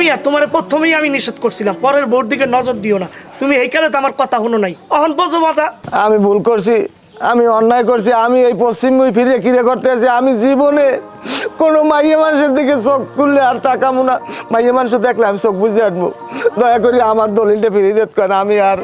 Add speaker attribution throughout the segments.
Speaker 1: মিয়া তোমার প্রথমেই আমি নিষেধ করছিলাম পরের বোর দিকে নজর দিও না, তুমি এই কালে তো আমার কথা শুনো নাই, অহন বোঝো মজা।
Speaker 2: আমি ভুল করছি, আমি অন্যায় করছি, আমি এই পশ্চিমবঙ্গ ফিরে কিরে করতে আছি। আমি জীবনে কোনো মাইয়া মানুষের দিকে চোখ খুললে আর তাকামো না, মাইয়া মানুষ দেখলে আমি চোখ বুঝে আনবো। দয়া করি আমার দলিলটা ফিরিয়ে দিতে করেন, আমি আর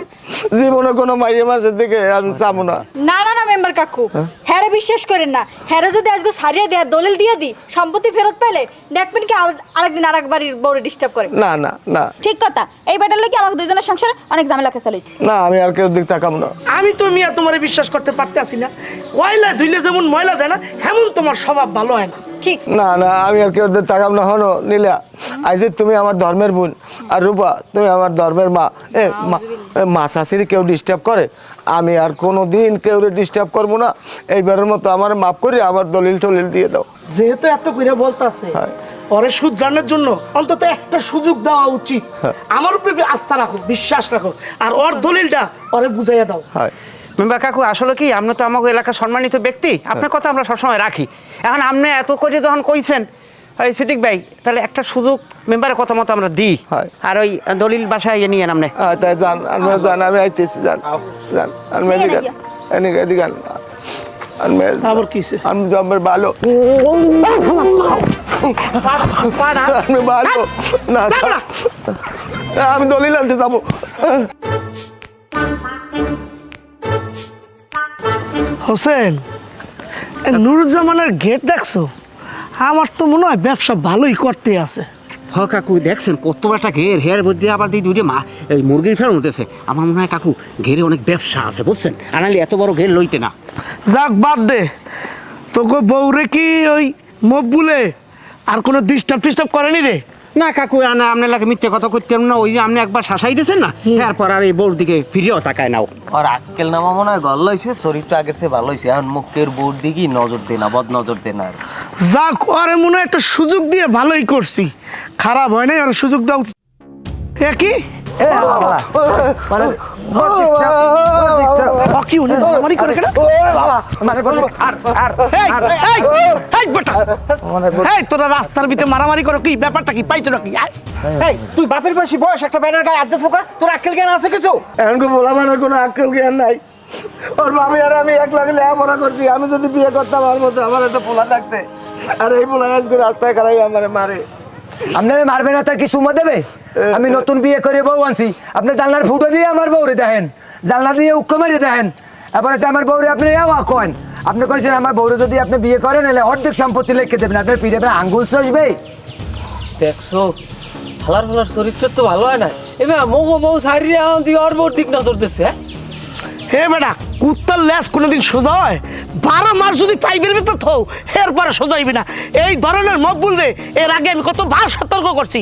Speaker 2: জীবনে কোনো মাইয়া মানুষের দিকে আমি চাবো না।
Speaker 3: না না না মেম্বার কাকু, হ্যারে বিশ্বাস করেন না। হ্যারে যদি আজকে সারিয়ে দেয় দলিল দিয়ে দিই, সম্পত্তি ফেরত পেলে দেখবেন কি আরেকদিন আরেক বাড়ির বউরে ডিস্টার্ব করে।
Speaker 2: না না না,
Speaker 4: ঠিক কথা, এই বেটার লাগি আমাদের দুজনের সংসারে অনেক ঝামেলা খেসালিস।
Speaker 2: না আমি আর কেউ দিক তাকাবো না।
Speaker 1: আমি তো মিয়া তোমার বিশ্বাস করতে পারতেছি না, কয়লা ধুইলে যেমন ময়লা যায় না হেমন তোমার স্বভাব ভালো হয় না।
Speaker 3: ঠিক
Speaker 2: না না, আমি আর কেউ তাকাম না। হনো নীলা, আজ তুমি আমার ধর্মের বোন, আর রূপা তুমি আমার ধর্মের মা। মা শাশুড়ি কেউ ডিস্টার্ব করে, আমি আর কোনো দিন কেউ ডিস্টার্ব করবো না। এইবারের মতো আমার মাফ করে আমার দলিল টলিল দিয়ে দাও।
Speaker 1: যেহেতু এত করে বলতাছে পরে শুধরানোর জন্য অন্তত একটা সুযোগ দেওয়া উচিত। আমার উপরে আস্থা রাখো, বিশ্বাস রাখো, আর ওর দলিলটা ওরে বুঝাইয়া দাও।
Speaker 2: হয়
Speaker 5: মেম্বার কাকু, আসলে কি আপনি তো আমাকে এলাকার সম্মানিত ব্যক্তি, আপনার কথা আমরা সবসময় রাখি। এখন আপনি এত করে যখন কইছেন ওই সিদ্দিক ভাই, তাহলে একটা সুযোগ মেম্বারের কথা মতো আমরা দিই, আর ওই দলিল বাসায় নিয়ে নামনে।
Speaker 2: তাই যান, আমরা যান, আমি আইতেছি, যান যান, আমি এদিকে এদিকে এদিকে
Speaker 1: আবার কিসে
Speaker 2: আমি জমের ভালো, আমি ভালো না, আমি দলিল আনতে যাবো।
Speaker 1: হোসেন, নুরুজ্জামানের গেট দেখছো? আমার তো মনে হয় ব্যবসা ভালোই করতে আছে।
Speaker 5: হ কাকু, দেখছেন কত একটা ঘের, হের মধ্যে আবার দুইটা মা এই মুরগির ফেরত উঠেছে। আমার মনে হয় কাকু ঘেরে অনেক ব্যবসা আছে, বুঝছেন, আনালি এত বড় ঘের লইতে না।
Speaker 1: যাক বাদ দে, তোকে বউরে কি ওই মকবুলে আর কোনো ডিস্টার্ব করেনি রে?
Speaker 5: না কাকু, আনা আপনার লাগে মিথ্যে কথা করতেন না, ওই যে আপনি একবার শাসাই দিয়েছেন না, এরপর আর এই বউর দিকে ফিরেও তাকায় নাও।
Speaker 6: আর আক্কেল নামা মনে হয় গল্ল হয়েছে, চরিত্র আগের চেয়ে ভালো হয়েছে। এখন মুখের বোর দিকে নজর দে না, বদ নজর দে না।
Speaker 1: যাক, ওরে মনে হয় একটা সুযোগ দিয়ে ভালোই করছি, খারাপ হয় নাই, আর সুযোগ দাও কি তোরা রাস্তার ভিতরে মারামারি করো, কি ব্যাপারটা কি পাইছো নাকি?
Speaker 5: তুই বাপের বয়সী বয়স একটা ব্যাটার গায়ে আদ্যা ফোকা, তোর আক্কেল জ্ঞান আছে কিছু?
Speaker 2: এখন বলা মানে কোনো আক্কেল জ্ঞান নাই। ওর ভাবি আর আমি এক লাগে লেখাপড়া করছি, আমি যদি বিয়ে করতাম আমার মতো আমার একটা পোলা থাকতে, আর এই পোলা আজকে রাস্তায় খারাই আমার মারে।
Speaker 7: আপনারা মারবে না, তার কি সুমা দেবে? আমি নতুন বিয়ে করে বউ আনছি, আপনি জানলার ফুটো দিয়ে আমার বউরে দেখেন, জানলা দিয়ে উক্ক মারিয়ে দেখেন, এবার আমার বউরে আপনি কেন আপনি কইছেন আমার বউরে যদি আপনি বিয়ে করেন তাহলে অর্ধেক সম্পত্তি লিখে দেবেন, আপনার পিঠে আঙ্গুল চষবে।
Speaker 6: দেখছো ফালার ফালার চরিত্র তো ভালো হয় না। এবার মোহ বউ সারিয়ে এখন তুই ওর বউর দিক নজর দিচ্ছে।
Speaker 1: হে বেটা, কুত্তার ল্যাস কোনোদিন সোজা হয়? 12 মাস যদি পাইপের ভিতর থৌ, এরপরে সোজা হইবি না। এই ধরনের মকবুল রে এর আগে আমি কতবার সতর্ক করছি,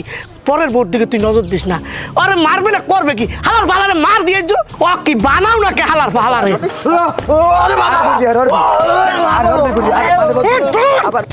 Speaker 1: পরের বোর দিকে তুই নজর দিস না। আরে মারবে না, করবে কি? হালার ভালারে মার দিয়েছ, ও কি বানাও নাকি হালার ভালারে?
Speaker 7: আবার